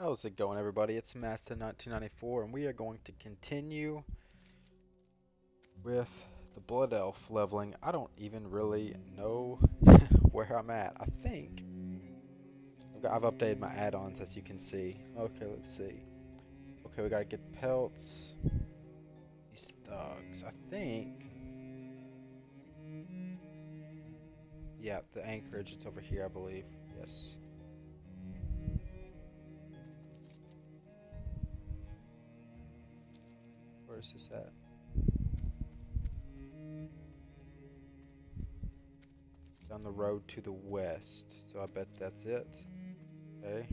How's it going, everybody? It's Master1994, and we are going to continue with the Blood Elf leveling. I don't even really know where I'm at. I think I've updated my add-ons, as you can see. Okay, let's see. Okay, we gotta get pelts. These thugs. I think. Yeah, the anchorage. It's over here, I believe. Yes. Where is this at? Down the road to the west. So I bet that's it. Okay.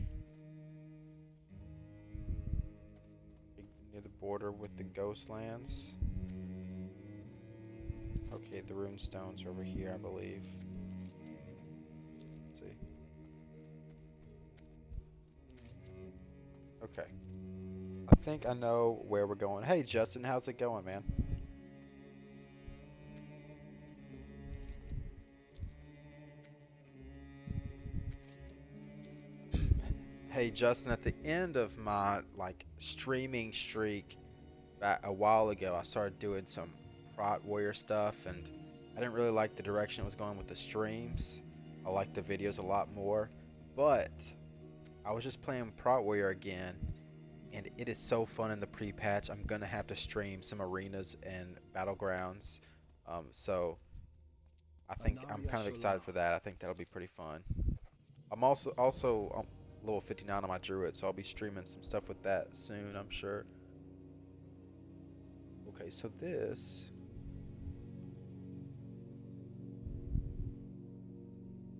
Near the border with the Ghostlands. Okay, the rune stones are over here, I believe. Let's see. Okay. I think I know where we're going. Hey, Justin, how's it going, man? Hey, Justin, at the end of my streaming streak back a while ago, I started doing some Prot Warrior stuff, and I didn't really like the direction it was going with the streams. I liked the videos a lot more, but I was just playing Prot Warrior again, and it is so fun in the pre-patch. I'm gonna have to stream some arenas and battlegrounds, so I think I'm kind of excited for that. I think that'll be pretty fun. I'm also level 59 on my druid, so I'll be streaming some stuff with that soon, I'm sure. Okay, so this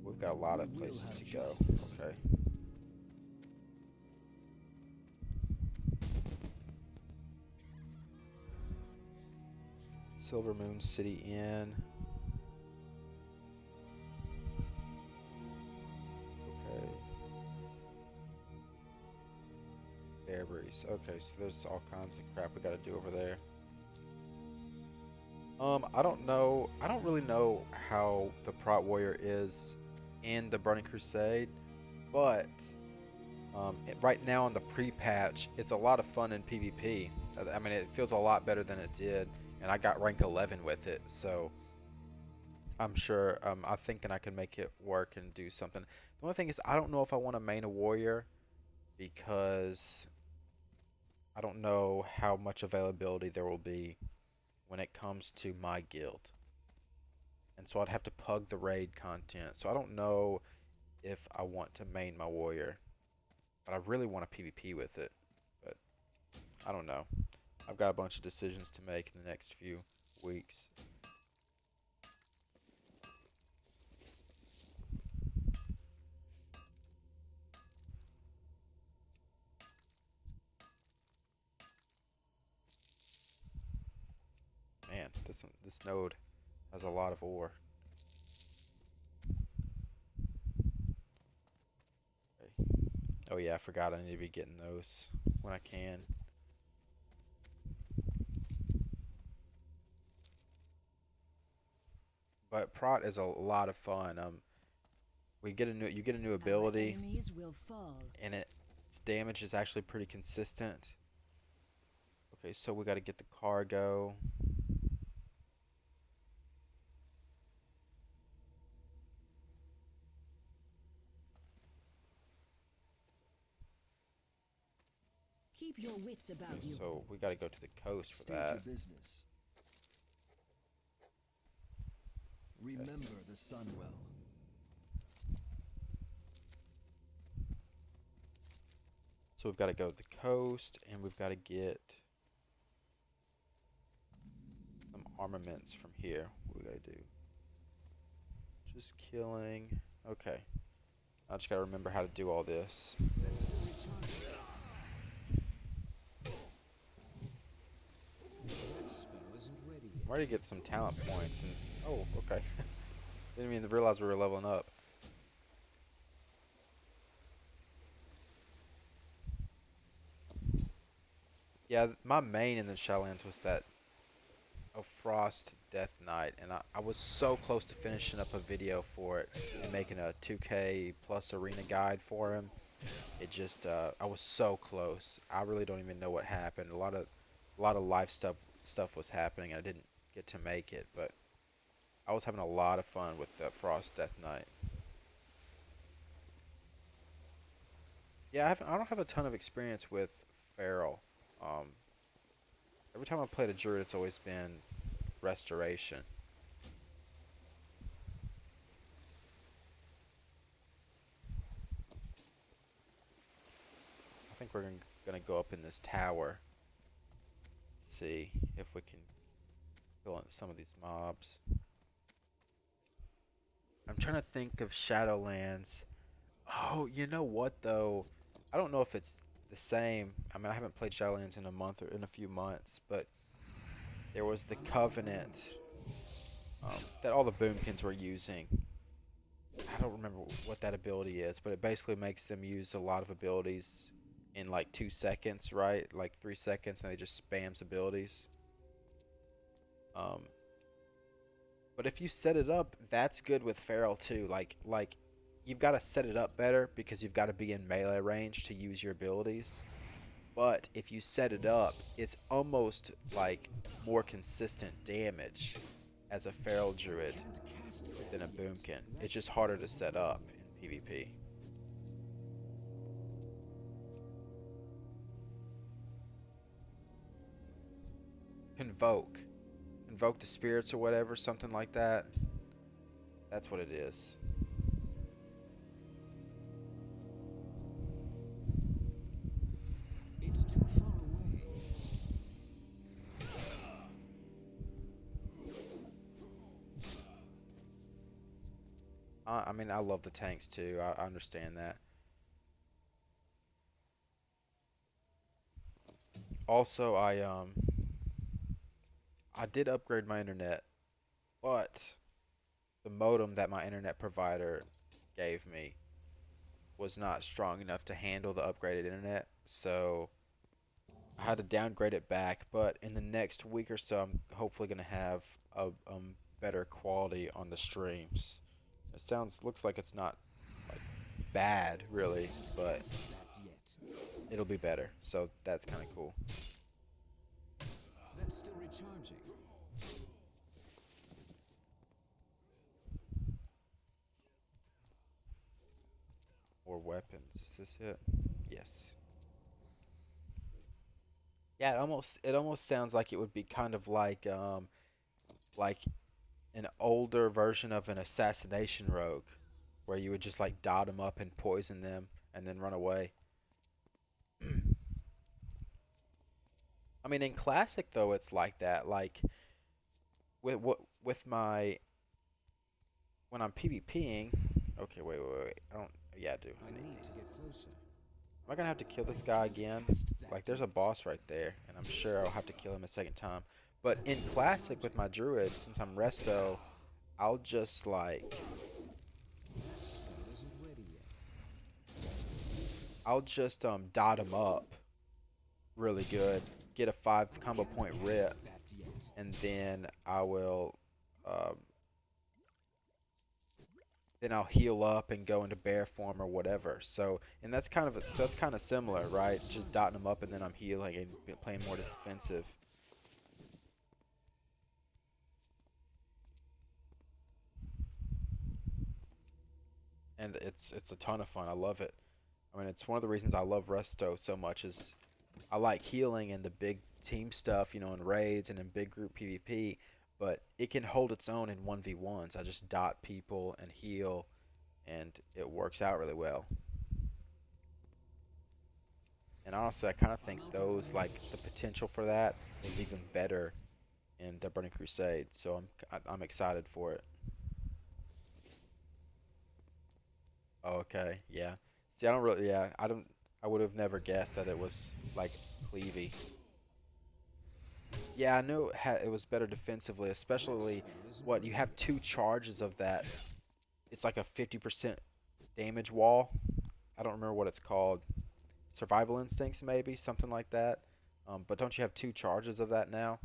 we've got a lot of places to go. Okay. Silver Moon City Inn. Okay. Bearbreeze. Okay, so there's all kinds of crap we gotta do over there. I don't know. I don't really know how the Prot Warrior is in the Burning Crusade, but right now on the pre-patch, it's a lot of fun in PvP. I mean, it feels a lot better than it did, and I got rank 11 with it, so I'm sure. I'm thinking I can make it work and do something. The only thing is, I don't know if I want to main a warrior because I don't know how much availability there will be when it comes to my guild. And so I'd have to pug the raid content. So I don't know if I want to main my warrior, but I really want to PvP with it. But I don't know. I've got a bunch of decisions to make in the next few weeks. Man, this node has a lot of ore. Okay. Oh yeah, I forgot I need to be getting those when I can. But Prot is a lot of fun. You get a new ability, and its damage is actually pretty consistent. Okay, so we got to get the cargo. Keep your wits about you. So we got to go to the coast for that. Your business. Remember the Sunwell. So we've got to go to the coast, and we've got to get some armaments from here. What we got to do? Just killing. Okay. I just got to remember how to do all this. I'm ready to get some talent points, and oh, okay. Didn't even realize we were leveling up. Yeah, my main in the Shadowlands was that of Frost Death Knight, and I was so close to finishing up a video for it and making a 2K plus arena guide for him. It just I was so close. I really don't even know what happened. A lot of life stuff was happening. I didn't get to make it, but I was having a lot of fun with the Frost Death Knight. Yeah, I don't have a ton of experience with Feral. Um, every time I played a druid, it's always been restoration. I think we're gonna go up in this tower, see if we can kill some of these mobs. I'm trying to think of Shadowlands. Oh, you know what though? I don't know if it's the same. I mean, I haven't played Shadowlands in a month or in a few months, but there was the Covenant that all the Boomkins were using. I don't remember what that ability is, but it basically makes them use a lot of abilities in like 2 seconds, right? Like 3 seconds, and they just spams abilities. Um, but if you set it up, that's good with Feral too. Like you've got to set it up better because you've got to be in melee range to use your abilities. But if you set it up, it's almost like more consistent damage as a Feral Druid than a Boomkin. It's just harder to set up in PvP. Convoke. Convoke the spirits or whatever, something like that. That's what it is. It's too far away. I mean, I love the tanks too. I understand that. Also, I did upgrade my internet, but the modem that my internet provider gave me was not strong enough to handle the upgraded internet, so I had to downgrade it back. But in the next week or so, I'm hopefully gonna have a better quality on the streams. Looks like it's not like bad really, but it'll be better. So that's kind of cool. That's still recharging. Or weapons. Is this it? Yes. Yeah, it almost sounds like it would be kind of like an older version of an assassination rogue, where you would just like dot them up and poison them and then run away. I mean, in classic though, it's like that. Like with my when I'm PvPing. Okay, wait. I don't. Yeah, I do. I need To these. get closer. Am I gonna have to kill this guy again? Like, there's a boss right there, and I'm sure I'll have to kill him a second time. But in classic with my druid, since I'm resto, I'll just like I'll just dot him up really good, get a 5 combo point rip, and um, then I'll heal up and go into bear form or whatever. And that's kind of similar, right? Just dotting them up and then I'm healing and playing more defensive. And it's a ton of fun. I love it. I mean, it's one of the reasons I love Resto so much is I like healing and the big team stuff, in raids and in big group PvP, but it can hold its own in 1v1s. I just dot people and heal, and it works out really well. And honestly, I kind of think those, like, the potential for that is even better in the Burning Crusade, so I'm excited for it. Oh, okay, yeah. See, I don't really, yeah, I would have never guessed that it was like cleavy. Yeah, I knew it was better defensively, especially what you have two charges of that. It's like a 50% damage wall. I don't remember what it's called. Survival instincts, maybe something like that. But don't you have two charges of that now?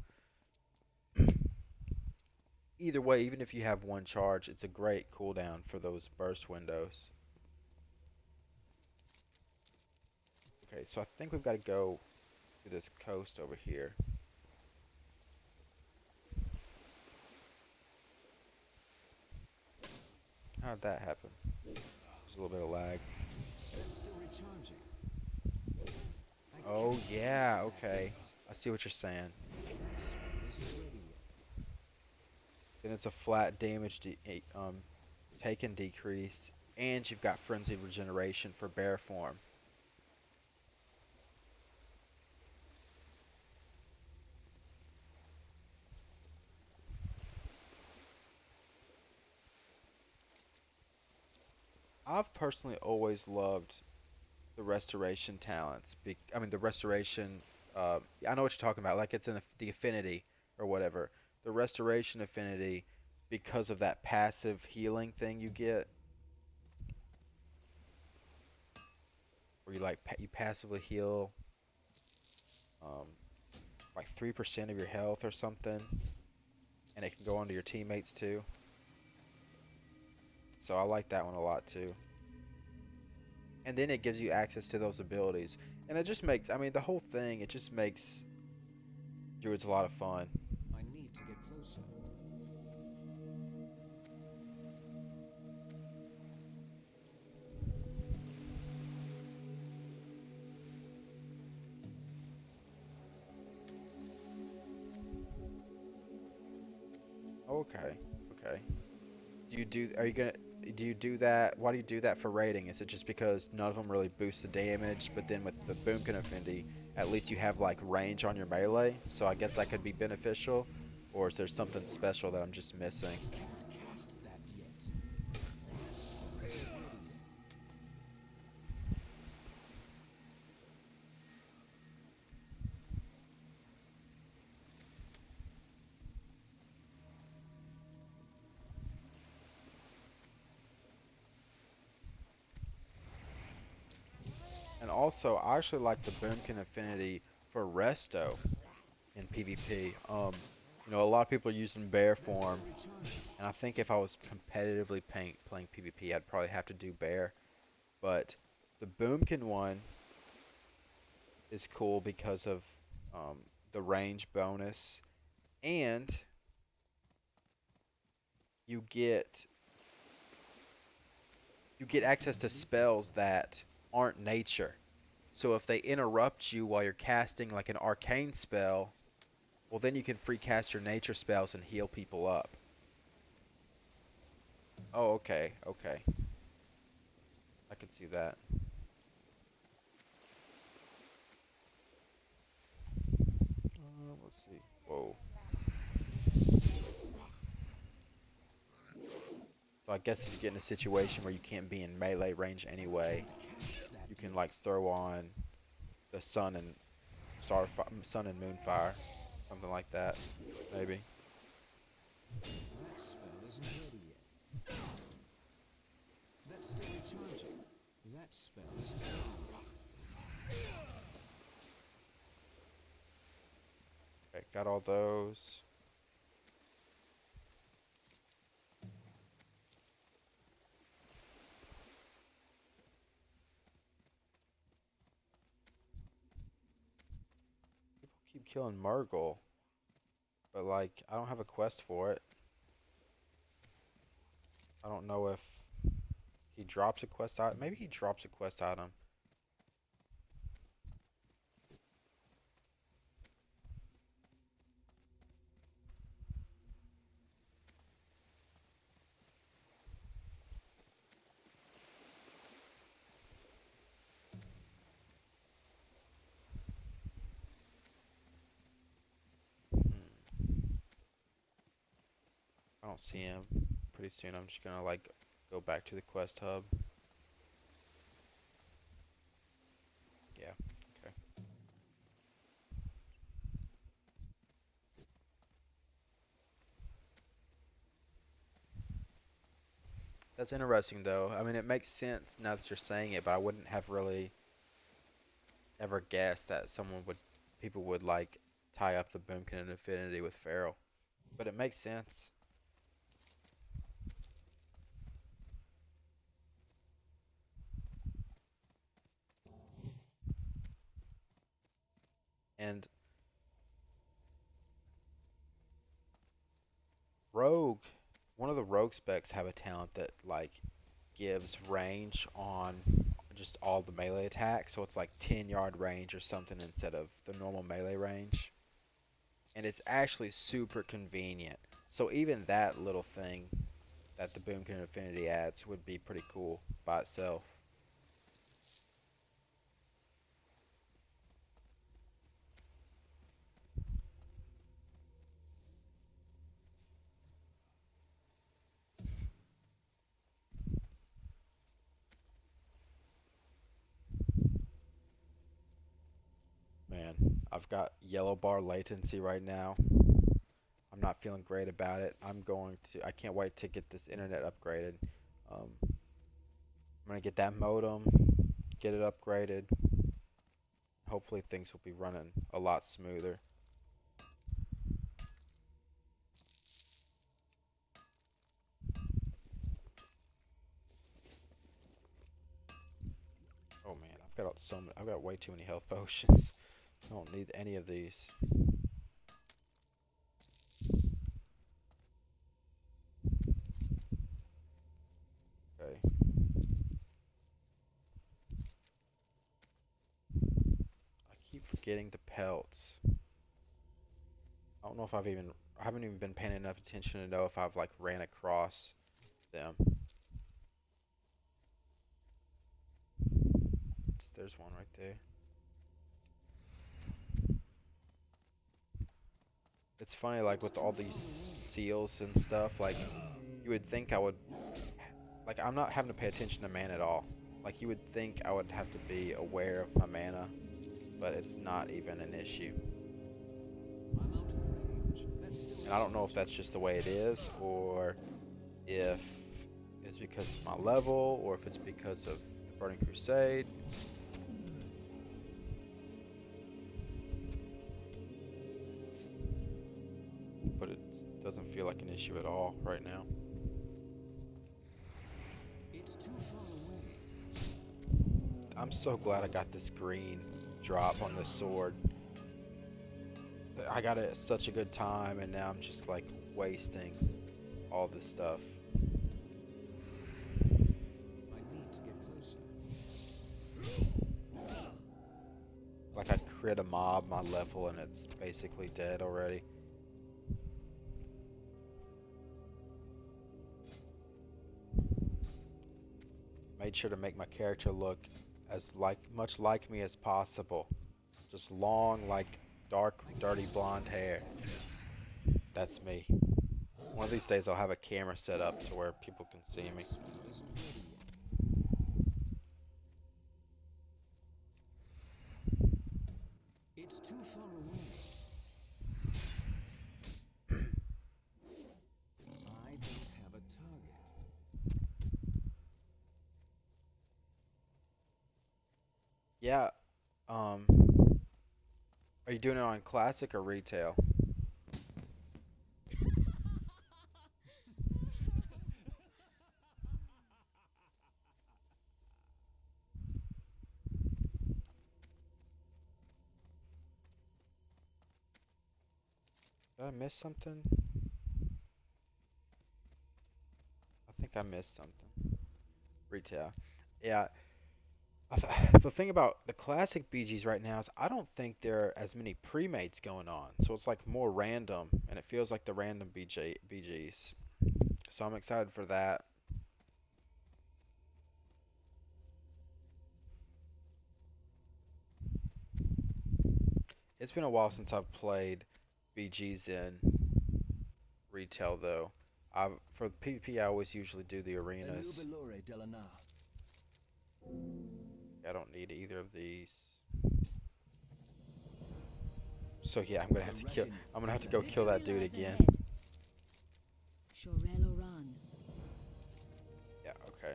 Either way, even if you have one charge, it's a great cooldown for those burst windows. Okay, so I think we've got to go to this coast over here. How did that happen? There's a little bit of lag. That's still recharging. I Oh can't yeah, cast that okay. yet. I see what you're saying. That spell isn't ready yet. Then it's a flat damage taken decrease, and you've got frenzied regeneration for bear form. I've personally always loved the restoration talents. I mean, the restoration. I know what you're talking about. Like it's in the affinity or whatever. The restoration affinity, because of that passive healing thing you get, where you like you passively heal um, like 3% of your health or something, and it can go onto your teammates too. So I like that one a lot too. And then it gives you access to those abilities, and it just makes. I mean, the whole thing. It just makes druids a lot of fun. I need to get closer. Okay, okay. Are you gonna, do you do that? Why do you do that for raiding? Is it just because none of them really boost the damage, but then with the Boomkin Affinity, at least you have like range on your melee, so I guess that could be beneficial? Or is there something special that I'm just missing? Can't cast that yet. That spell isn't ready yet. And also, I actually like the Boomkin Affinity for Resto in PvP. A lot of people are using bear That's still form, recharging. and I think if I was competitively playing PvP, I'd probably have to do bear. But the Boomkin one is cool because of um, the range bonus, and you get you get access to spells that aren't nature. So if they interrupt you while you're casting like an arcane spell, well then you can free cast your nature spells and heal people up. Oh, okay, okay. I can see that. Let's see. Whoa. So I guess if you get in a situation where you can't be in melee range anyway, Can't cast that you can yet. like throw on the sun and moonfire, something like that, maybe. That spell isn't ready yet. That's still recharging. That spell isn't ready yet. Okay, got all those. People keep killing Murgle, but like I don't have a quest for it. I don't know if he drops a quest item. Maybe he drops a quest item. Hmm. I don't see him. Pretty soon I'm just gonna like go back to the quest hub. Yeah, okay. That's interesting though. I mean, it makes sense now that you're saying it, but I wouldn't have really ever guessed that people would like tie up the Boomkin and Infinity with Feral. But it makes sense. And rogue, one of the rogue specs have a talent that like gives range on just all the melee attacks, so it's like 10-yard range or something instead of the normal melee range. And it's actually super convenient. So even that little thing that the Boomkin Infinity adds would be pretty cool by itself. Man, I've got yellow bar latency right now. I'm not feeling great about it. I can't wait to get this internet upgraded. I'm gonna get that modem, get it upgraded. Hopefully things will be running a lot smoother. Oh man, I've got way too many health potions. I don't need any of these. Okay. I keep forgetting the pelts. I don't know if I haven't even been paying enough attention to know if I've like ran across them. There's one right there. It's funny, like with all these seals and stuff, like you would think I would, like I'm not having to pay attention to mana at all. Like you would think I would have to be aware of my mana, but it's not even an issue. I'm out of range. That still And I isn't don't know if much. that's just the way it is, or if it's because of my level, or if it's because of the Burning Crusade. But it doesn't feel like an issue at all right now. It's too far away. I'm so glad I got this green drop on this sword. I got it at such a good time, and now I'm just like wasting all this stuff. I need to get closer. Like I crit a mob my level and it's basically dead already. Made sure to make my character look as much like me as possible. Just long, like dark, dirty blonde hair. That's me. One of these days I'll have a camera set up to where people can see me. Still isn't ready yet. It's too far away. I don't have a target. Yeah, um, are you doing it on classic or retail? Did I miss something? I think I missed something. Retail. Yeah, the thing about the classic BGs right now is I don't think there are as many pre-mates going on. So it's like more random, and it feels like the random BGs. So I'm excited for that. It's been a while since I've played BGs in retail though. For PvP I always usually do the arenas. I don't need either of these. So yeah, I'm gonna have to go kill that dude again. Shorello run. Yeah, okay.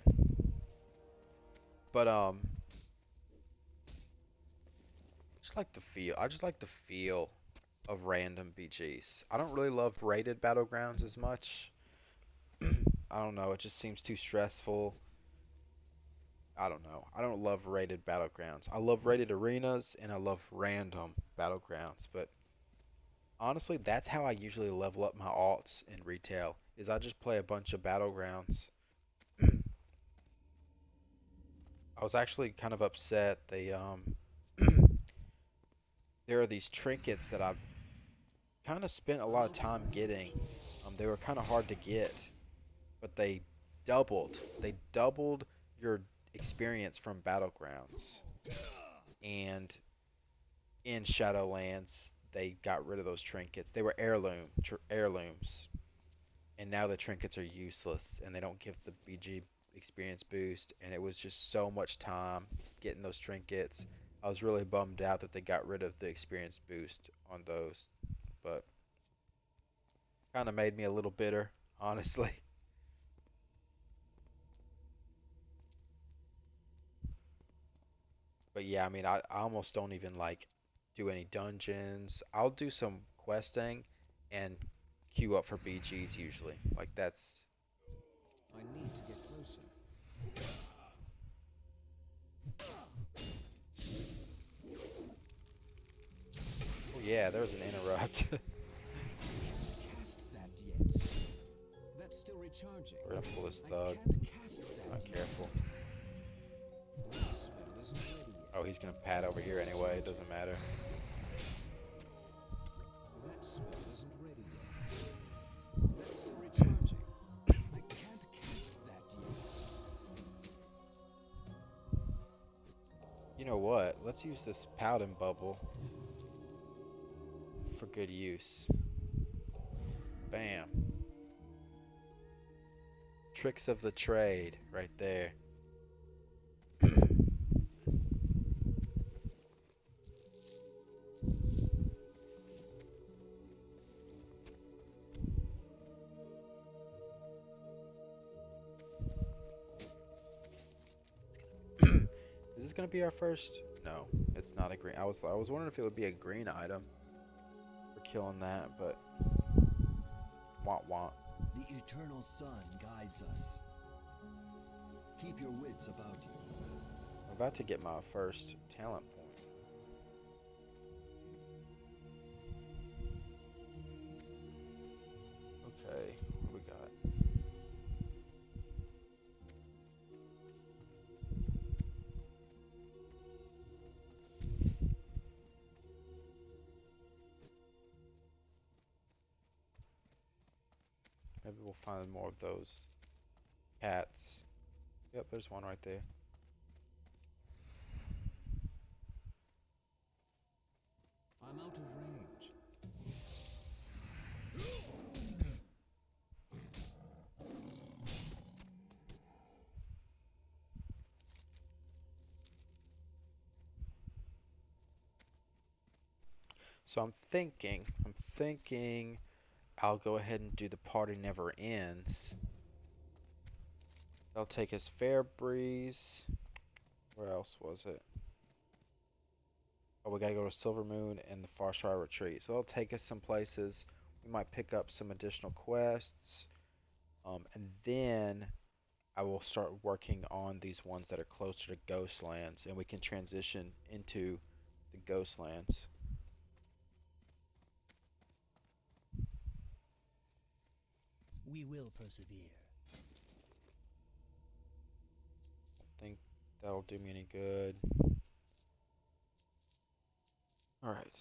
But I just like the feel of random BGs. I don't really love rated battlegrounds as much. I don't know, it just seems too stressful. I don't know. I don't love rated battlegrounds. I love rated arenas and I love random battlegrounds, but honestly, that's how I usually level up my alts in retail. Is I just play a bunch of battlegrounds. I was actually kind of upset. There are these trinkets that I've kind of spent a lot of time getting. They were kind of hard to get, but they doubled your experience from battlegrounds. And in Shadowlands, they got rid of those trinkets. They were heirlooms, and now the trinkets are useless, and they don't give the BG experience boost. And it was just so much time getting those trinkets. I was really bummed out that they got rid of the experience boost on those, but kind of made me a little bitter, honestly. But yeah, I mean, I almost don't even like do any dungeons. I'll do some questing and queue up for BGs usually. Like that's, I need to get closer. oh yeah, there's an interrupt. Cast that yet. That's still recharging. We're gonna pull this I thug. can't cast that Not yet. careful. That spell isn't ready yet. Oh, he's gonna pad over here anyway. It doesn't matter. That spell isn't ready yet. That's still recharging. I can't cast that yet. You know what? Let's use this Paladin bubble for good use. Bam. Tricks of the trade right there. Is this gonna be our first? No, it's not a green. I was wondering if it would be a green item for killing that, but want want. The eternal sun guides us. Keep your wits about you. I'm about to get my first talent point. Okay, what do we got? Maybe we'll find more of those cats. Yep, there's one right there. I'm out of range. So I'm thinking I'll go ahead and do the party never ends. That'll take us Fair Breeze. Where else was it? Oh, we gotta go to Silver Moon and the Farshire Retreat. So that'll take us some places. We might pick up some additional quests. And then I will start working on these ones that are closer to Ghostlands, and we can transition into the Ghostlands. We will persevere. Think that'll do me any good. Alright.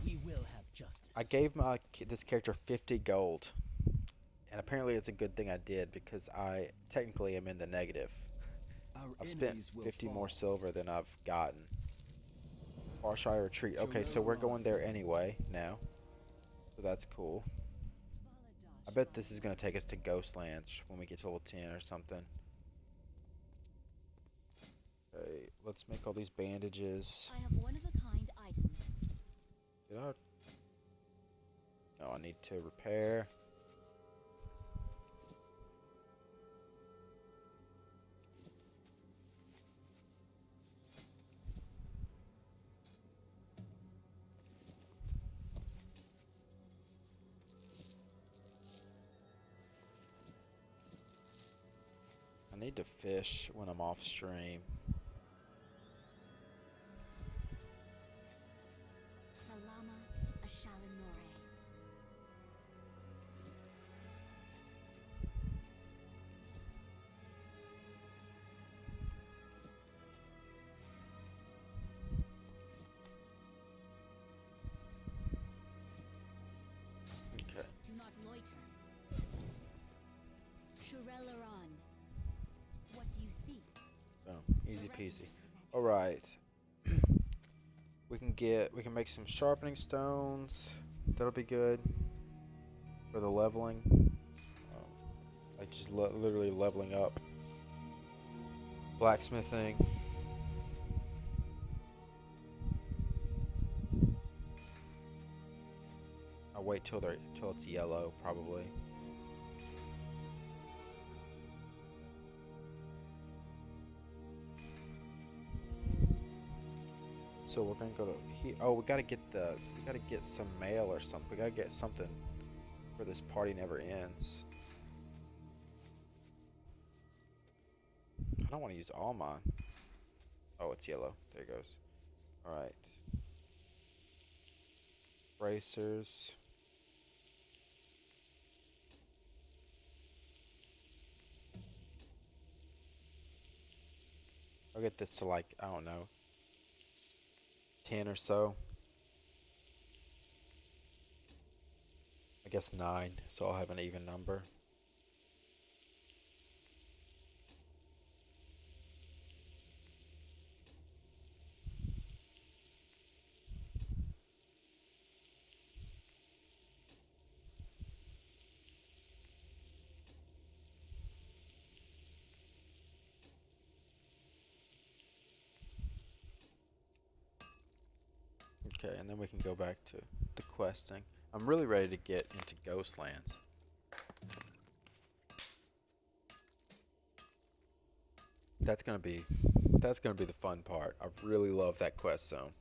We will have justice. I gave this character 50 gold. And apparently it's a good thing I did because I technically am in the negative. Our I've spent enemies will 50 fall. more silver than I've gotten. Farshire Retreat. Okay, so we're going there anyway now. So that's cool. I bet this is going to take us to Ghostlands when we get to level 10 or something. Okay, let's make all these bandages. I have one-of-a-kind items. Did I? No, I need to repair. I need to fish when I'm off stream. loiter. Shurelaron. What do you seek? Boom. Easy peasy. Alright. We can make some sharpening stones. That'll be good for the leveling. Like just literally leveling up. Blacksmithing. I'll wait till it's yellow probably. So we're gonna go to here. Oh, we gotta get some mail or something. We gotta get something for this party never ends. I don't want to use all mine. Oh, it's yellow. There it goes. All right. Bracers. I'll get this to like, I don't know, 10 or so. I guess 9, so I'll have an even number. Okay, and then we can go back to the questing. I'm really ready to get into Ghostlands. That's gonna be the fun part. I really love that quest zone.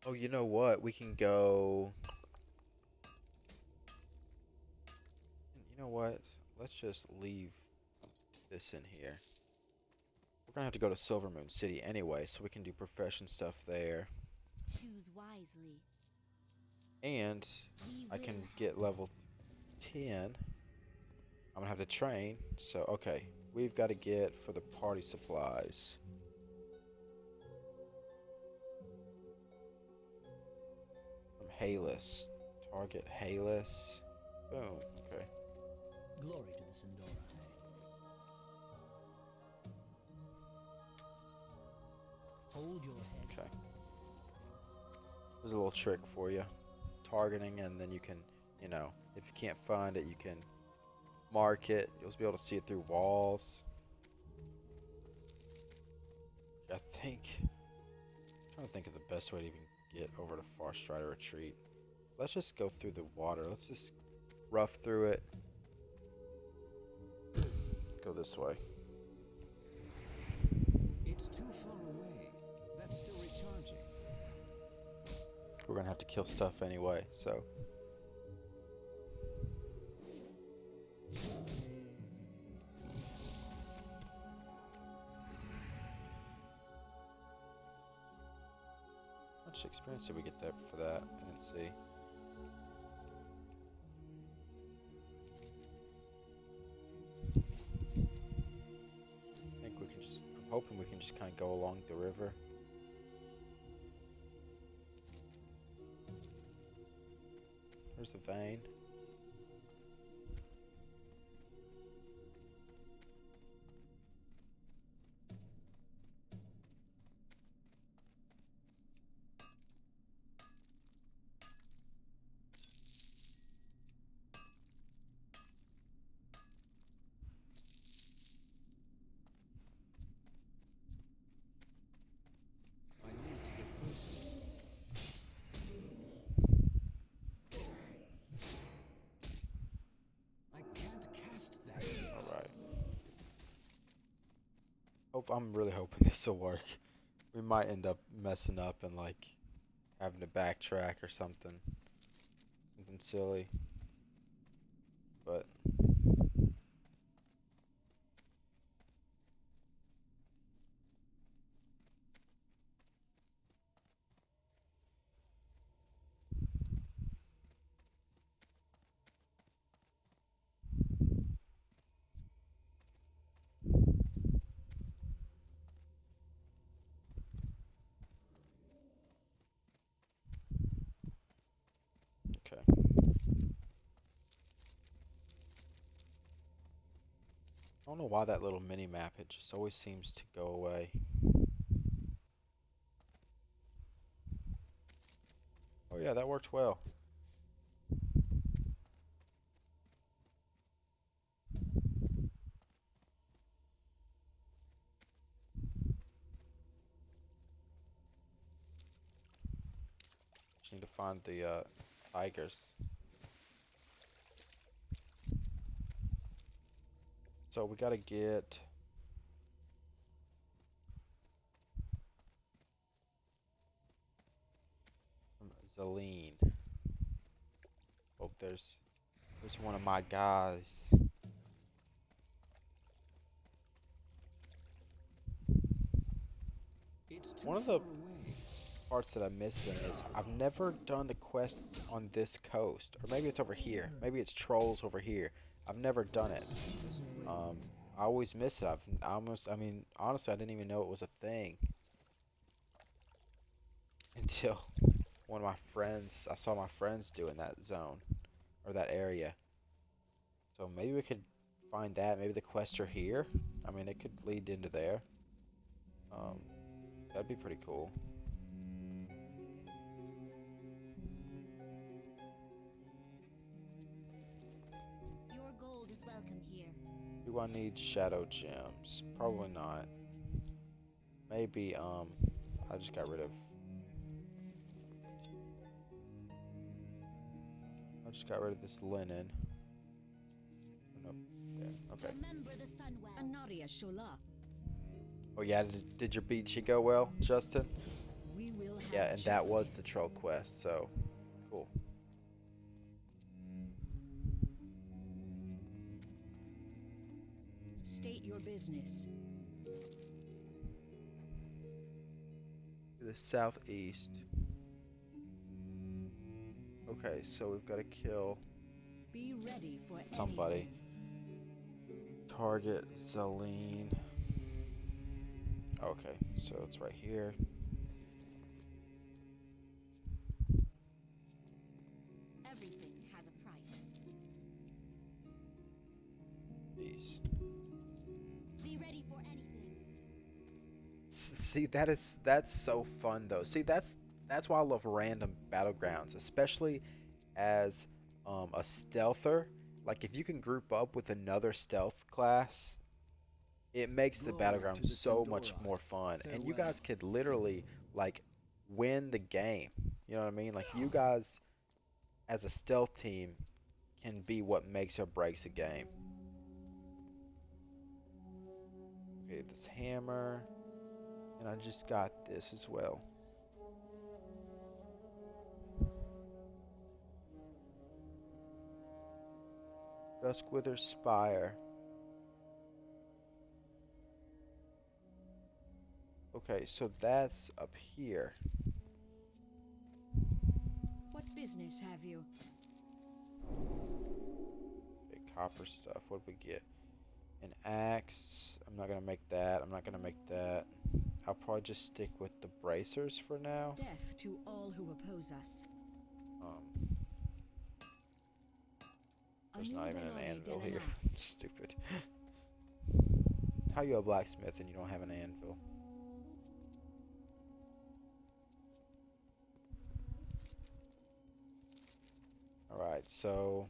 Oh, you know what? We can go. You know what? Let's just leave this in here. We're gonna have to go to Silvermoon City anyway, so we can do profession stuff there. Choose wisely. And I can get level 10. I'm gonna have to train. So, okay. We've got to get for the party supplies. From Halis. Target Halis. Boom. Okay. Glory to the Sindori. Hold your head. Okay. There's a little trick for you. Targeting, and then you can, you know, if you can't find it, you can mark it. You'll be able to see it through walls. I think. I'm trying to think of the best way to even get over to Farstrider Retreat. Let's just go through the water. Let's just rough through it. Go this way. It's too far away. That's still recharging. We're gonna have to kill stuff anyway, so. How much experience did we get there for that? I didn't see. I think we can just, I'm hoping we can just kind of go along the river. There's the vein. I need to get closer. I can't cast that yet. Alright. I'm really hoping this will work. We might end up messing up and like having to backtrack or something. Something silly. But I don't know why that little mini map, it just always seems to go away. Oh yeah, that worked well. Just need to find the tigers. So we gotta get Zaleen. Oh, there's one of my guys. It's too One of far the away. parts that I'm missing is I've never done the quests on this coast, or maybe it's over here. Maybe it's trolls over here. I've never done it. Isn't ready Um, yet. I always miss it. I mean, honestly, I didn't even know it was a thing until one of my friends, I saw my friends doing that zone or that area. So maybe we could find that. Maybe the quests are here. I mean, it could lead into there. Um, that'd be pretty cool. Your gold is welcome here. Do I need shadow gems? Probably not. Maybe, I just got rid of. I just got rid of this linen. Nope. There. Okay. Remember the sun well. Anaria Shola. Oh yeah, did your beachy go well, Justin? We will have Yeah, and that was the justice. troll quest, so cool. State your business. To the southeast. Okay, so we've got to kill Be ready for somebody. anything. Target Zaleen. Okay, so it's right here. Everything has a price. Peace. Be ready for anything. See, that's so fun though. See, that's why I love random battlegrounds, especially as a stealther. Like if you can group up with another stealth class, it makes the Glory battleground to the so much Sindora. more fun. And you Farewell. guys could literally like win the game. You know what I mean? Like you guys as a stealth team can be what makes or breaks a game. Okay, this hammer. And I just got this as well. Duskwither Spire. Okay, so that's up here. What business have you? Okay, copper stuff. What did we get? An axe. I'm not gonna make that. I'm not gonna make that. I'll probably just stick with the bracers for now. Death to all who oppose us. Um, there's not even an anvil here. Stupid. How you a blacksmith and you don't have an anvil? Alright, so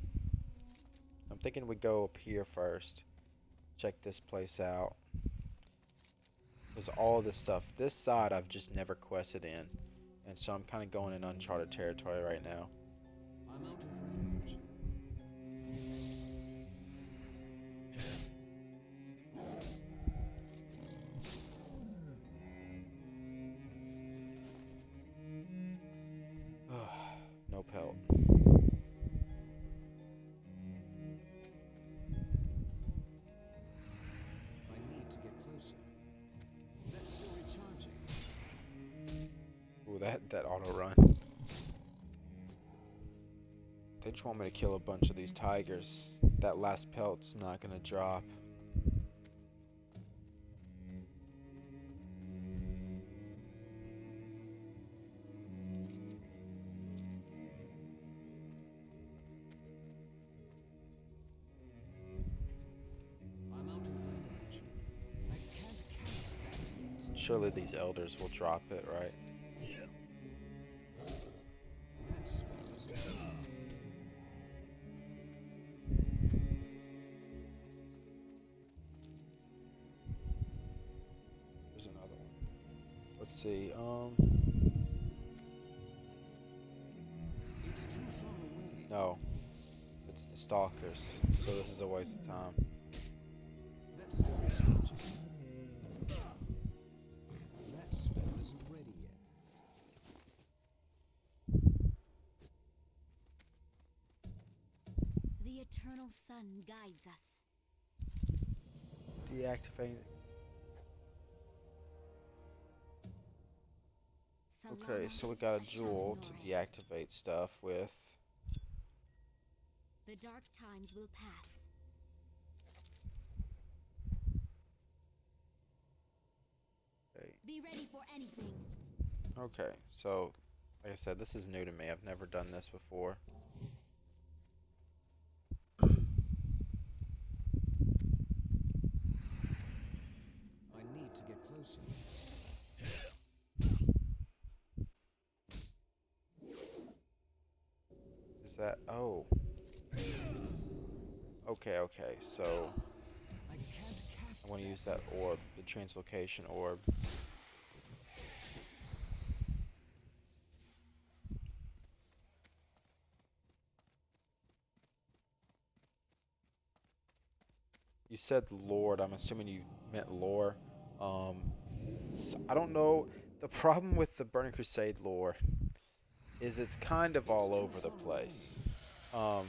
I'm thinking we go up here first. Check this place out. Because all this stuff, this side I've just never quested in. And so I'm kind of going in uncharted territory right now. I'm out of range. No pelt. I need to get closer. That's still recharging. Ooh, that auto run. They just want me to kill a bunch of these tigers. That last pelt's not gonna drop. I'm out of range. surely these elders will drop it, right? That spell isn't ready. There's another one. Let's see. It's too far away. No, it's the stalkers. So this is a waste of time. That's still recharging. That spell isn't ready yet. The eternal sun guides us. Deactivate. Okay, Salama, so we got a Ashan jewel to Nore. deactivate stuff with. The dark times will pass. Okay. Be ready for anything. Okay, so like I said, this is new to me. I've never done this before. I need to get closer. Is that? Oh. Okay, so I can't cast I'm going to that use that yet. orb, the translocation orb. You said Lord, I'm assuming you meant lore. I don't know. The problem with the Burning Crusade lore is it's kind of all over the place. Um,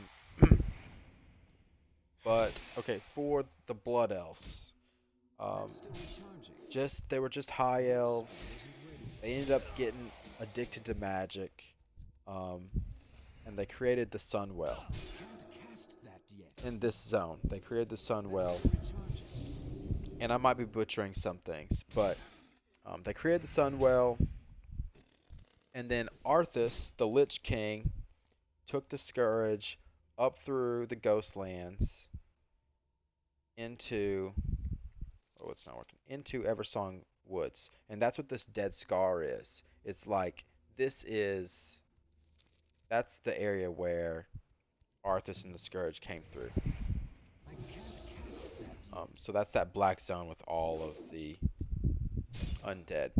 but okay, for the Blood Elves, That's still recharging. they were just high That elves. spell isn't ready They yet. ended up getting addicted to magic, um, and they created the Sunwell I can't cast that yet. in this zone. They created the That's Sunwell, still recharging. and I might be butchering some things, but they created the Sunwell, and then Arthas, the Lich King, took the Scourge up through the Ghostlands into it's not working, into Eversong Woods, and that's what this Dead Scar is. It's like this is that's the area where Arthas and the Scourge came through. I can't cast that yet. So that's that black zone with all of the undead.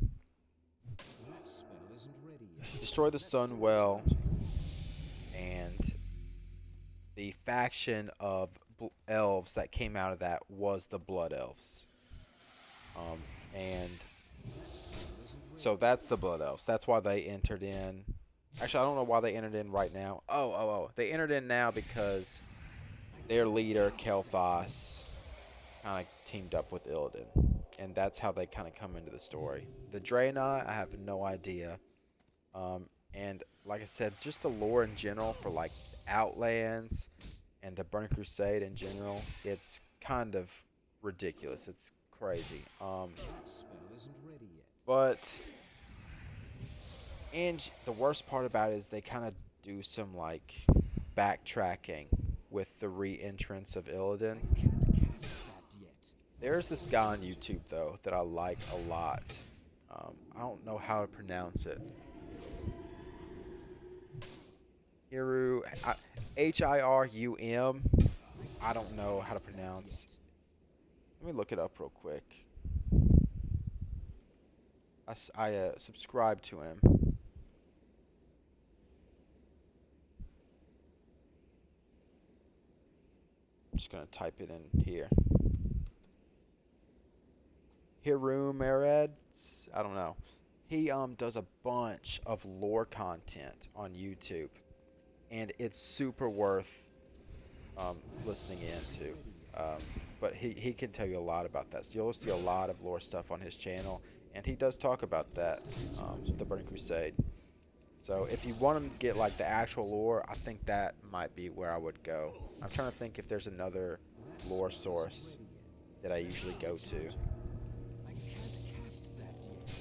That spell isn't ready yet. Destroy the That's still Sunwell, recharging. and the faction of elves that came out of that was the Blood Elves. And That spell isn't so ready. that's the Blood Elves. That's why they entered in. Actually, I don't know why they entered in right now. Oh. They entered in now because their leader, Kel'Thas, kind of teamed up with Illidan. And that's how they kind of come into the story. The Draenei, I have no idea. And like I said, just the lore in general for like Outlands and the Burning Crusade in general, it's kind of ridiculous. It's crazy. That spell isn't ready yet. But and the worst part about it is they kind of do some like backtracking with the re-entrance of Illidan. I can't cast that yet. There's this guy on YouTube though that I like a lot. I don't know how to pronounce it. Hirum, Hirum. I don't know how to pronounce. Let me look it up real quick. I subscribe to him. I'm just gonna type it in here. Hirum Mered's, I don't know. He does a bunch of lore content on YouTube, and it's super worth listening into. But he can tell you a lot about that. So you'll see a lot of lore stuff on his channel, and he does talk about that, the Burning Crusade. So if you want to get like the actual lore, I think that might be where I would go. I'm trying to think if there's another lore source that I usually go to. I can't cast that yet.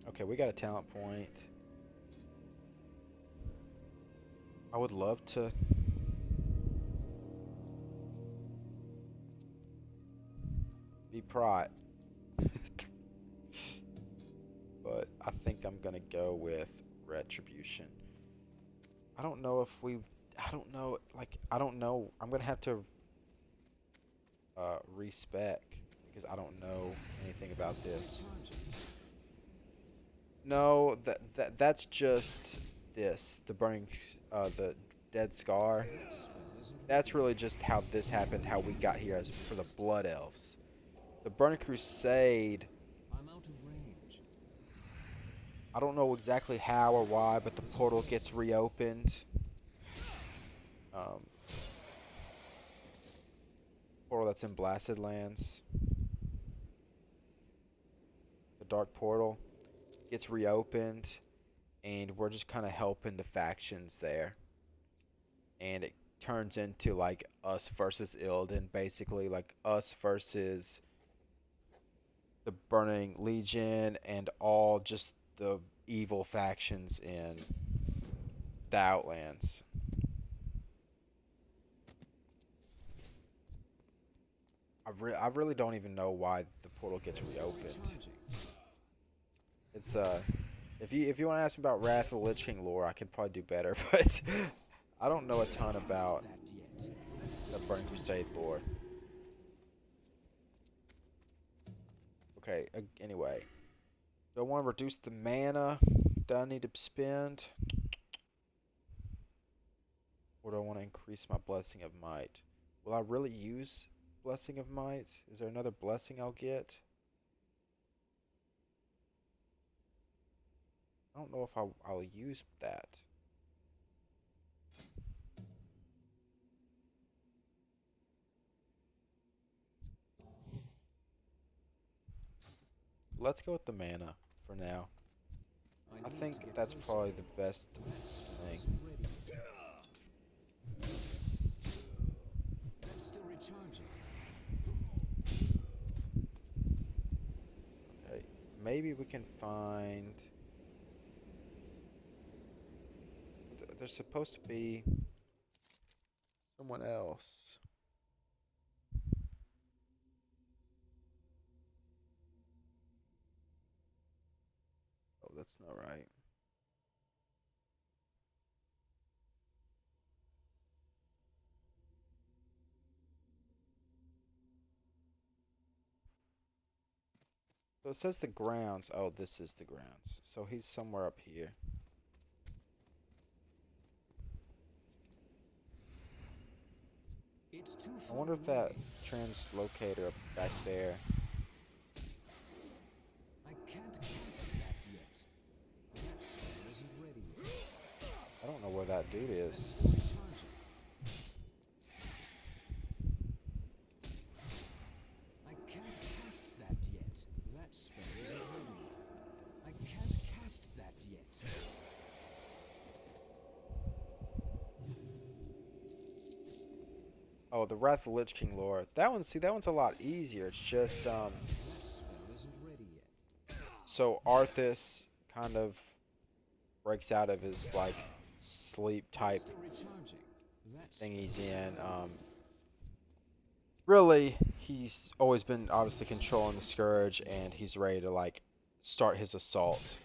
Okay, we got a talent point. I would love to. Prot. But I think I'm gonna go with Retribution. I don't know if we. I don't know. Like, I don't know. I'm gonna have to respec because I don't know anything about this. No, that's just this. The burning, the dead scar. That's really just how this happened. How we got here as for the Blood Elves. The Burning Crusade. I'm out of range. I don't know exactly how or why, but the portal gets reopened. Um, Portal that's in Blasted Lands. The Dark Portal gets reopened, and we're just kind of helping the factions there. And it turns into like us versus Illidan, basically like us versus the Burning Legion and all just the evil factions in the Outlands. I really don't even know why the portal gets reopened. It's if you want to ask me about Wrath of the Lich King lore, I could probably do better, but I don't know a ton about the Burning Crusade lore. Okay, anyway. Do I want to reduce the mana that I need to spend? Or do I want to increase my Blessing of Might? Will I really use Blessing of Might? Is there another blessing I'll get? I don't know if I'll use that. Let's go with the mana for now. I think that's probably the best thing. That's still recharging. Okay, maybe we can find. There's supposed to be someone else. Oh, that's not right. So it says the grounds. Oh, this is the grounds. So he's somewhere up here. It's too I far wonder if that away. translocator up back there. I can't cast that yet. That spell isn't ready yet. I don't know where that dude That's is. still recharging. I can't cast that yet. That spell isn't ready yet. I can't cast that yet. Oh, the Wrath of the Lich King lore. That one, see, that one's a lot easier. It's just, That spell isn't ready yet. so Arthas kind of breaks out of his, like, sleep type Still recharging. That thing spell he's isn't in. ready yet. Really, he's always been obviously controlling the Scourge, and he's ready to, like, start his assault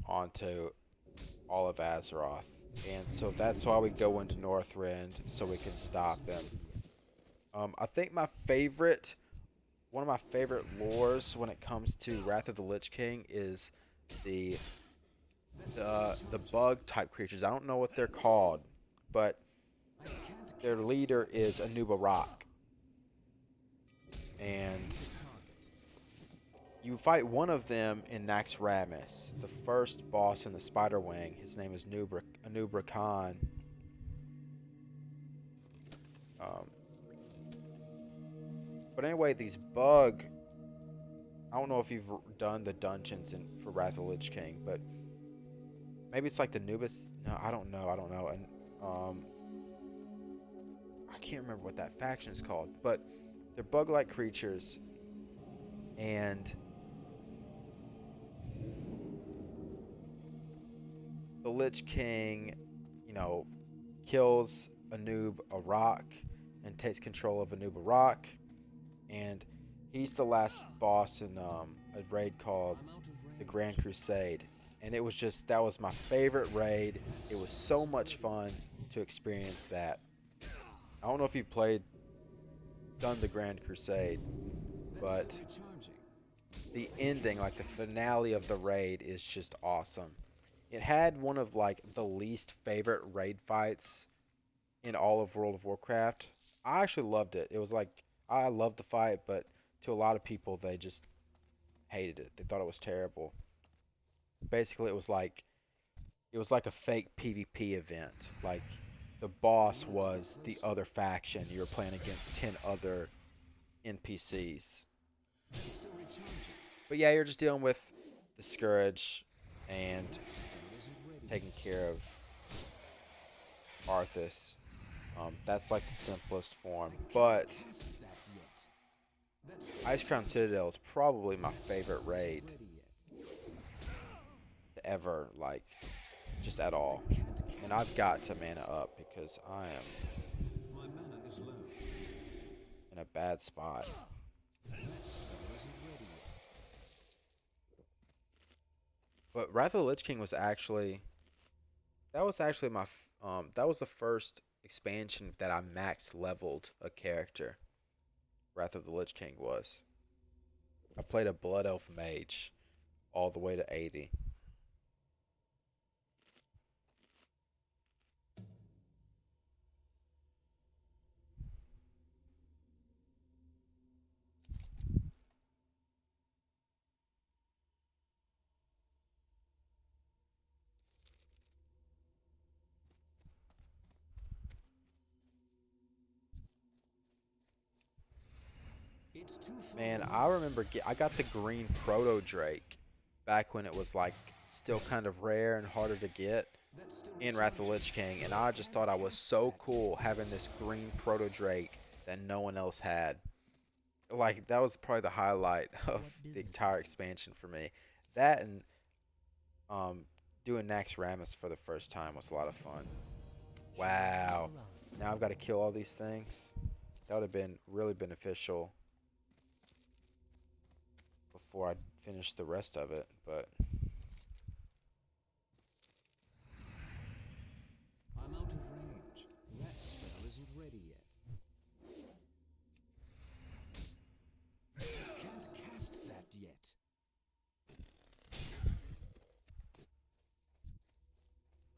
onto all of Azeroth. And so that's why we go into Northrend, so we can stop him. I think one of my favorite lores when it comes to Wrath of the Lich King is the the bug type creatures. I don't know what they're called, but I can't their cast leader that is Anuba Rock, and target. you fight one of them in Naxxramas, the first boss in the Spider Wing. His name is Anubra Khan. Um, but anyway, these bug. I don't know if you've done the dungeons for Wrath of the Lich King, but maybe it's like the Nubis. No, I don't know. I don't know. And I can't remember what that faction is called, but they're bug-like creatures, and the Lich King, you know, kills a rock and takes control of Anuba Rock, and He's the last boss in a raid called I'm out of range. the Grand Crusade, and it was just that was my favorite raid. It was so much fun to experience that. I don't know if you done the Grand Crusade, That's but still recharging. the ending, like the finale of the raid, is just awesome. It had one of like the least favorite raid fights in all of World of Warcraft. I actually loved it. It was like I loved the fight, but to a lot of people they just hated it. They thought it was terrible. Basically, it was like a fake PvP event. Like the boss was the other faction. You were playing against 10 other NPCs. That's still recharging. But yeah, you're just dealing with the Scourge and Spell isn't ready taking yet. care of Arthas. That's like the simplest form. I can't But cast that yet. That's still Ice Crown recharging. Citadel is probably my favorite Spell isn't raid ready yet. to ever, like, just at all. I can't cast And I've that got to yet. mana up because I am My mana is low. in a bad spot. That spell isn't ready yet. But Wrath of the Lich King was actually that was the first expansion that I max leveled a character. Wrath of the Lich King was. I played a Blood Elf Mage all the way to 80. It's too far Man, away. I remember I got the green Proto Drake back when it was like still kind of rare and harder to get That's still in Wrath of the recharging. Lich King, and I just thought I was so cool having this green Proto Drake that no one else had. Like that was probably the highlight of What the business entire have you? expansion for me. That and um doing Nax Ramus for the first time was a lot of fun. Show me all Wow. around. Now I've got to kill all these things. That would have been really beneficial before I finished the rest of it, but I'm out of range. That spell isn't ready yet. I can't cast that yet.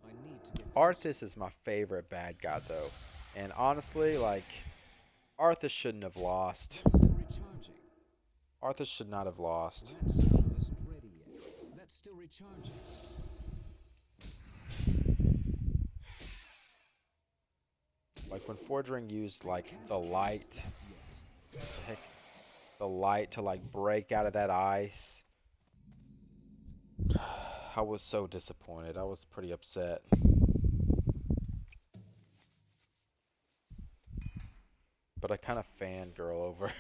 I need to get closer. Arthas is my favorite bad guy though. And honestly, like Arthas shouldn't have lost. That's still recharging. Arthas should not have lost. That spell isn't ready yet. That's still recharging. Like when Fordring used I like can't the cast light, that yet. heck, the light to like break out of that ice. I was so disappointed. I was pretty upset. But I kind of fangirl over,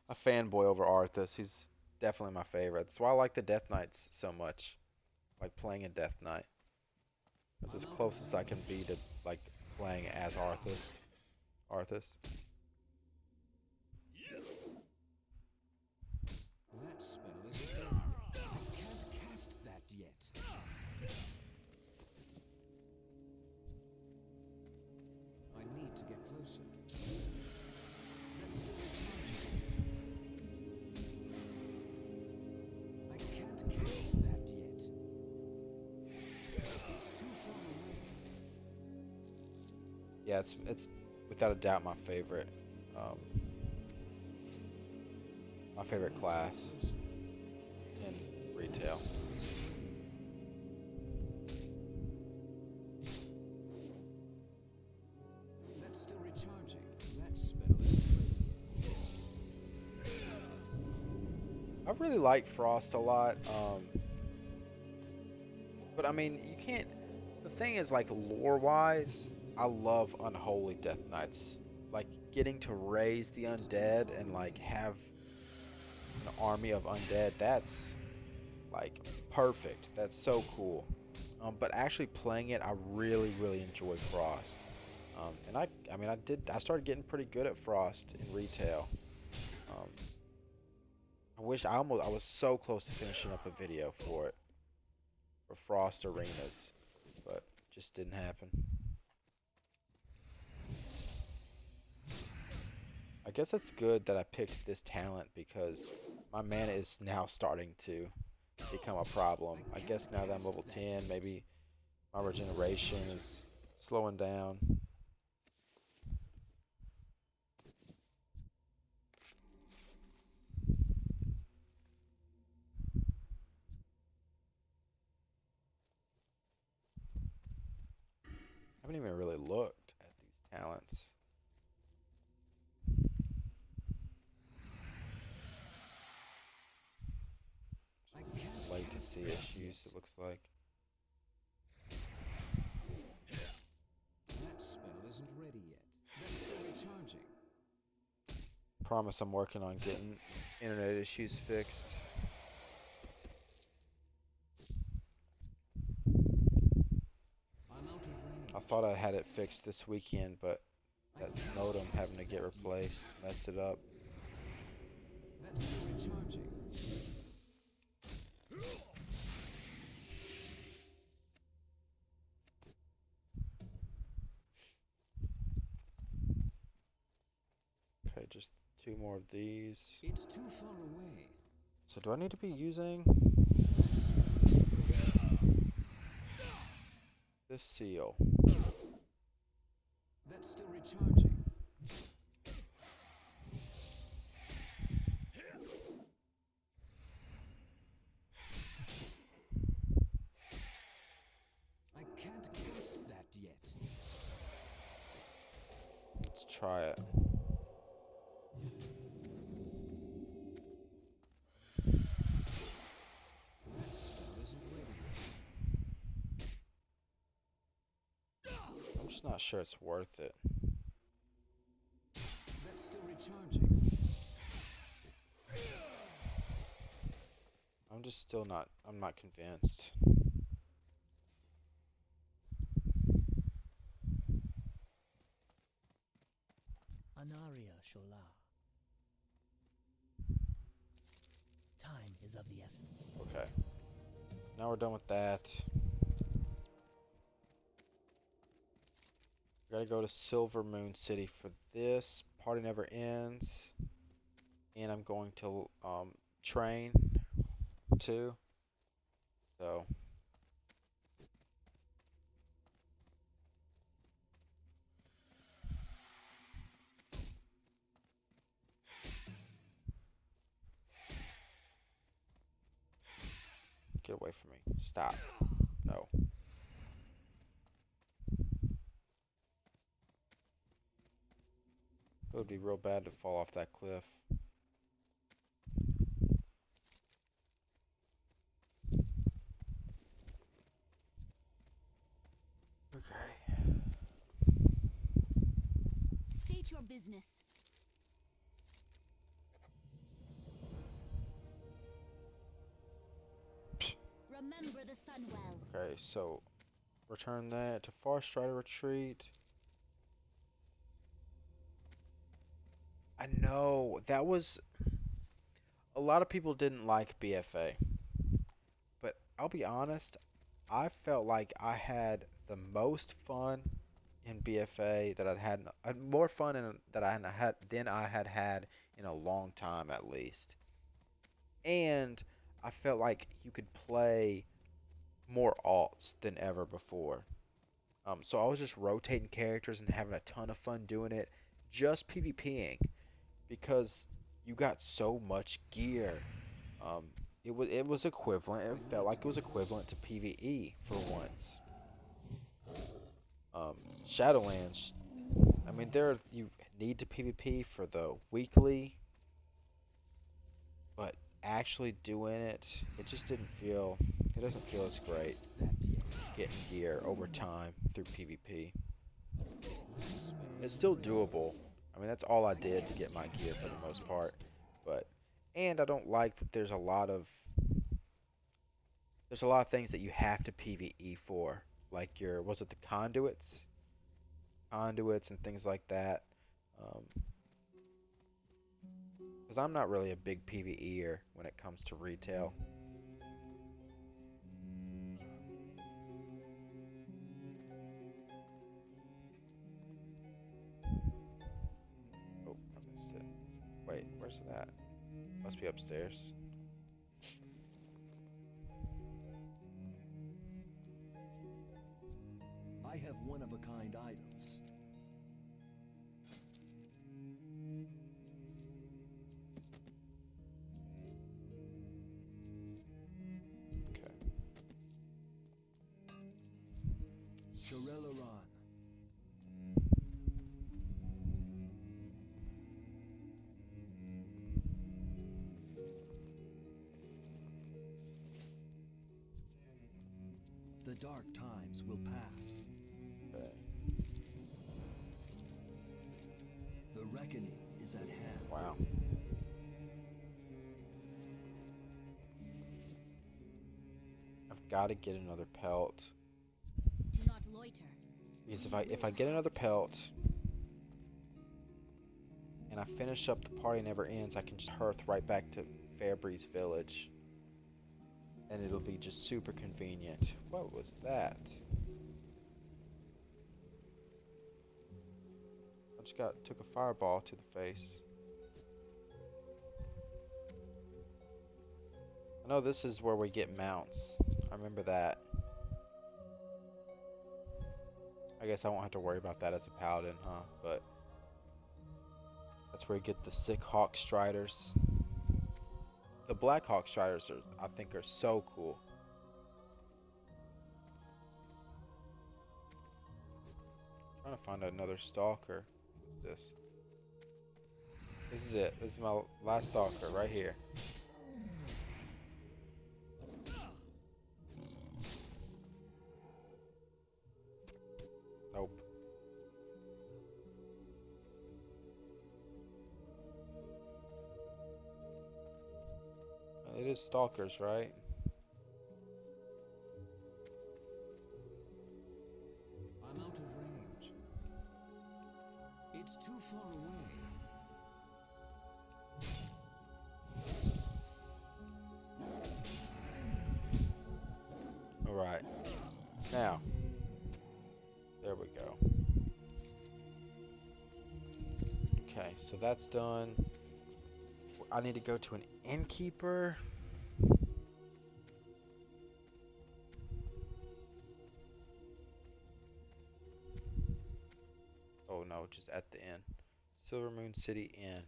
a fanboy over Arthas. He's definitely my favorite. That's why I like the Death Knights so much. Like playing a Death Knight. That's as I'm out close of as I can be range. to like playing as Arthas. Arthas. That spell isn't ready yet. I can't cast that yet. I need to get closer. That's still recharging. I can't cast that yet. It's too far away. Yeah, it's without a doubt um, my I favorite need to class get closer. in retail. That's still recharging. That spell isn't ready yet. I really like Frost a lot. But I mean, you can't. The thing is, like lore wise, I love Unholy Death Knights. Like getting to raise the It's too undead far and like away. have an army of undead. That's like perfect. That's so cool. But actually playing it, I really, really enjoy Frost. And I mean, I started getting pretty good at Frost in retail. Um, I was so close to finishing up a video for it. For Frost Arenas. But just didn't happen. I guess it's good that I picked this talent because my mana is now starting to become a problem. I guess now that I'm level 10, maybe my regeneration is slowing down. I haven't even really looked at these talents. I can't cast Latency that issues, yet. it looks like. That spell isn't ready yet. That's still recharging. Promise I'm working on getting internet issues fixed. I'm out of range. I thought I had it fixed this weekend, but I that can't modem cast having to get that replaced yet. messed it up. That's still recharging. Okay, just 2 more of these. It's too far away. So do I need to be using this seal? That's still recharging. I can't cast that yet. Let's try it. That spell isn't ready yet. I'm just not sure it's worth it. That's still recharging. I'm just still not, I'm not convinced. Anaria Shola. Time is of the essence. Okay. Now we're done with that. We gotta go to Silver Moon City for this. Party never ends. And I'm going to train too. So get away from me. Stop. No. It would be real bad to fall off that cliff. Okay. State your business. Remember the sun well. Okay, so return that to Far Strider Retreat. I know that was a lot of people didn't like BFA, but I'll be honest, I felt like I had the most fun in BFA that I'd more fun in that I had than I had in a long time at least. And I felt like you could play more alts than ever before. So I was just rotating characters and having a ton of fun doing it, just PvPing, because you got so much gear. Um, it was equivalent. It felt like it was equivalent to PvE for once. Shadowlands. I mean, you need to PvP for the weekly, but actually doing it, it just didn't feel. It doesn't feel as great Cast that yet. getting gear over time through PvP. That spell It's isn't still ready. doable. I mean, that's all I did to get my gear for the most part. But and I don't like that there's a lot of things that you have to PvE for, like was it the conduits and things like that. Um, Because I'm not really a big PvEer when it comes to retail. Oh, I missed it. Wait, where's it at? Must be upstairs. I have one-of-a-kind items. Okay. Shirelaran. The dark times will pass. Okay. The reckoning is at hand. Wow. I've got to get another pelt. Do not loiter. Because if I get another pelt and I finish up the party never ends, I can just hearth right back to Fairbreeze Village. And it'll be just super convenient. What was that? I just took a fireball to the face. I know this is where we get mounts. I remember that. I guess I won't have to worry about that as a paladin, huh? But that's where you get the sick hawk striders. The black hawk striders I think are so cool. Trying to find another stalker. What's this? This is it. This is my last stalker right here. Nope. It is stalkers, right? I'm out of range. It's too far away. Alright. Now. There we go. Okay, so that's done. I need to go to an innkeeper. Oh no, just at the inn. Silver Moon City Inn.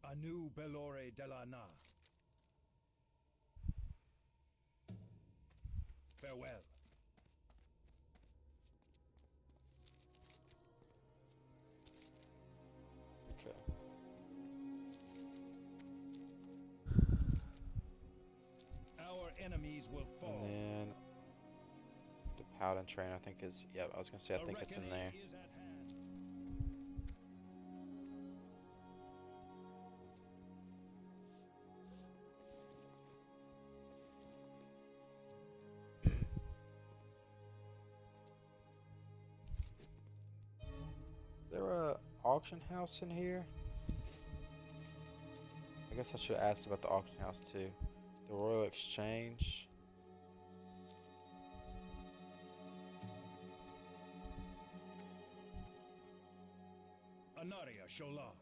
Anu Belore Delana. Farewell. Okay. Our enemies will fall. And then the Paladin train, I think is. Yeah, I was gonna say I The think it's in reckoning there. is at hand. Is there a auction house in here? I guess I should have asked about the auction house too. The Royal Exchange. Anaria Shola.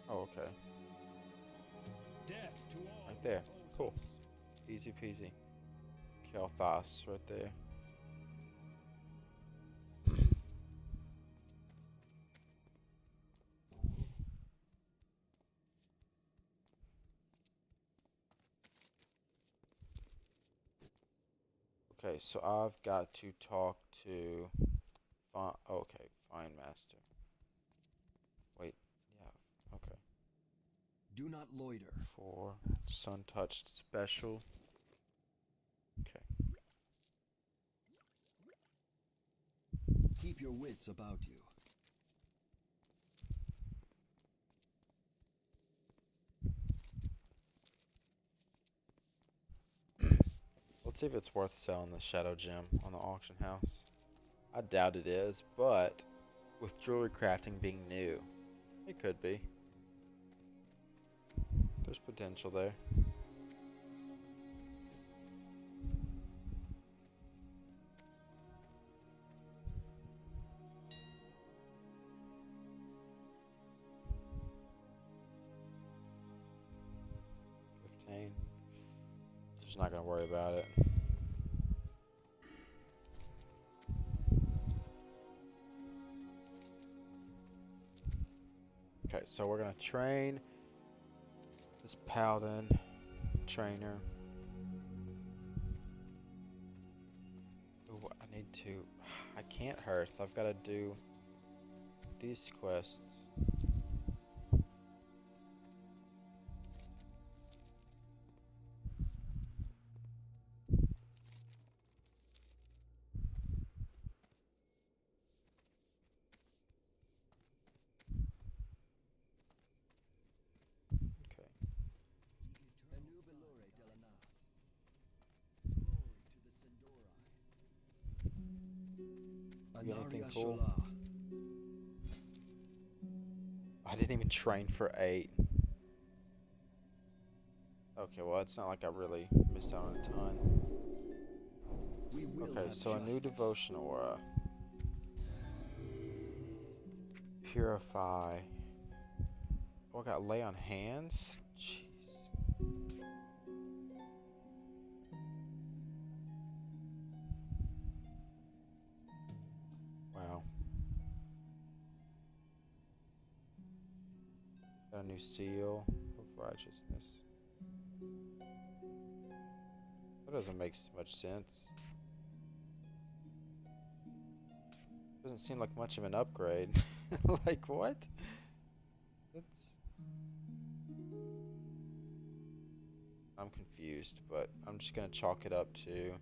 Oh, okay. Death to all. Right who there. oppose Cool. us. Easy peasy. Kel'Thas right there. Okay, so I've got to talk to okay, Fine Master. Wait, yeah, okay. Do not loiter. For Sun Touched Special. Okay. Keep your wits about you. Let's see if it's worth selling the Shadow Gem on the auction house. I doubt it is, but with jewelry crafting being new, it could be. There's potential there. Just not gonna worry about it. Okay, so we're gonna train this Paladin trainer. Ooh, I need to. I can't hearth. I've got to do these quests. Okay. Anubilore Delanas. Glory to the Sindori. You got anything Anaria cool? Shola. I didn't even train for 8. Okay, well, it's not like I really missed out on a ton. We will Okay, have so a new justice. devotion aura. Purify. Oh, I got lay on hands? Jeez. Wow. Got a new seal of righteousness. That doesn't make much sense. Doesn't seem like much of an upgrade. Like what? That's... I'm confused, but I'm just gonna chalk it up to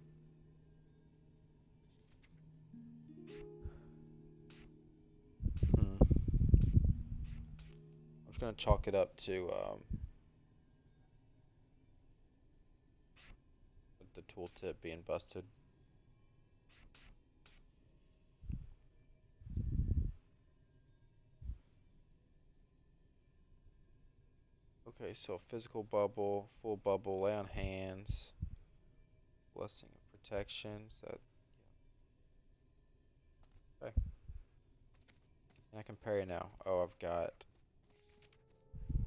I'm just gonna chalk it up to the tooltip being busted. Okay, so physical bubble, full bubble, lay on hands, blessing of protection. Is that yeah. Okay. And I can parry now. Oh, I've got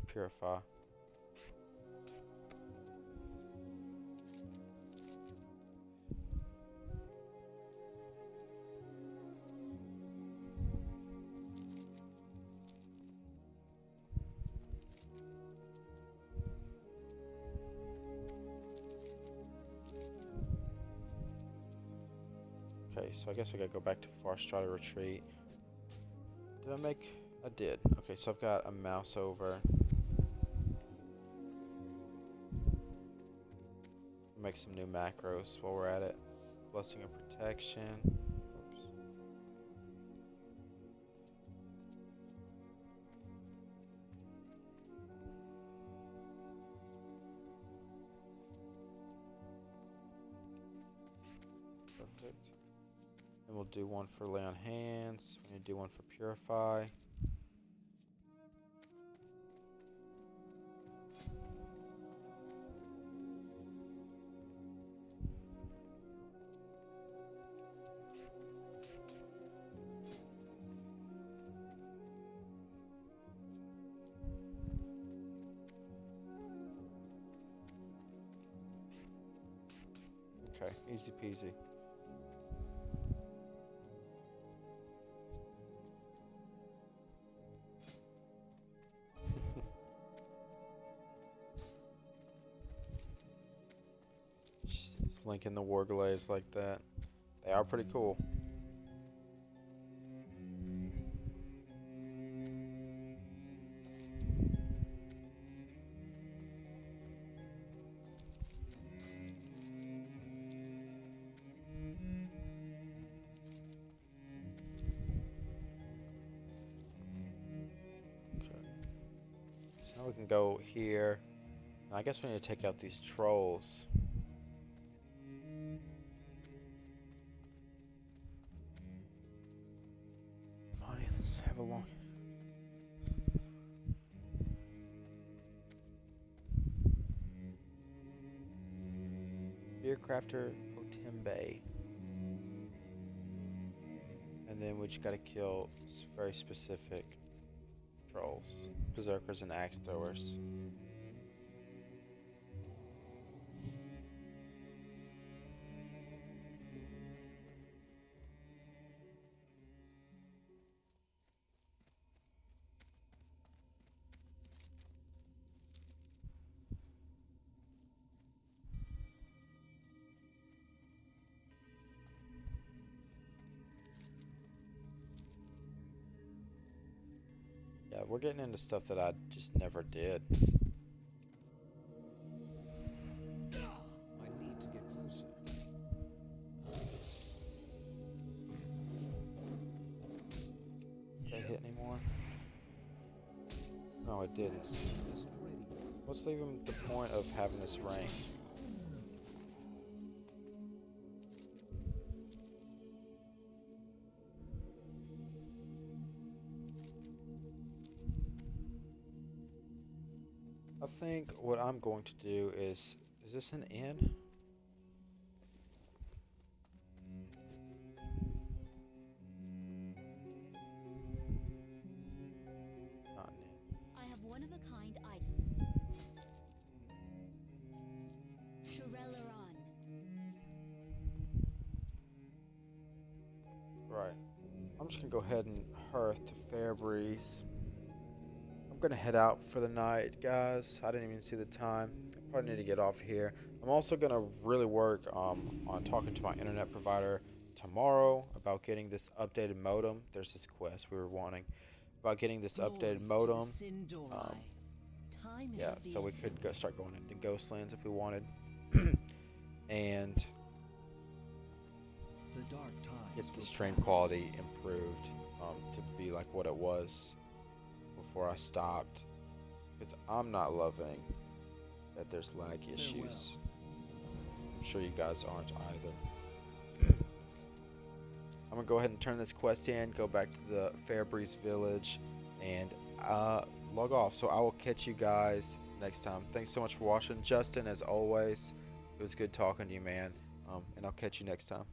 purify. Okay, so I guess we gotta go back to Far Strata Retreat. Did I make? I did. Okay, so I've got a mouse over. Make some new macros while we're at it. Blessing of protection. Oops. Perfect. And we'll do one for lay on hands. We need to do one for purify. Okay, easy peasy. Just linking the warglaives like that. They are pretty cool. Now we can go here. I guess we need to take out these trolls. have a long. Beer crafter Otembe. And then we just gotta kill very specific trolls, berserkers, and axe throwers. Yeah, we're getting into stuff that I just never did. I need to get closer. Did I hit anymore? No, it didn't. Isn't ready yet. What's even the point of having this range? I think what I'm going to do is this an inn? Not an inn. I have one-of-a-kind items. Shurelaron. Right. I'm just gonna go ahead and hearth to Fairbreeze. I'm gonna head out for the night, guys. I didn't even see the time. I probably need to get off here. I'm also gonna really work on talking to my internet provider tomorrow about getting this updated modem. There's this quest we were wanting about getting this updated modem. Time is Yeah, of the so we could essence. start going into Ghostlands if we wanted, and The dark times get the will stream pass. quality improved to be like what it was before I stopped. Because I'm not loving that there's lag issues. I'm sure you guys aren't either. I'm gonna go ahead and turn this quest in, go back to the Fairbreeze village, and log off. So I will catch you guys next time. Thanks so much for watching. Justin, as always, it was good talking to you, man. And I'll catch you next time.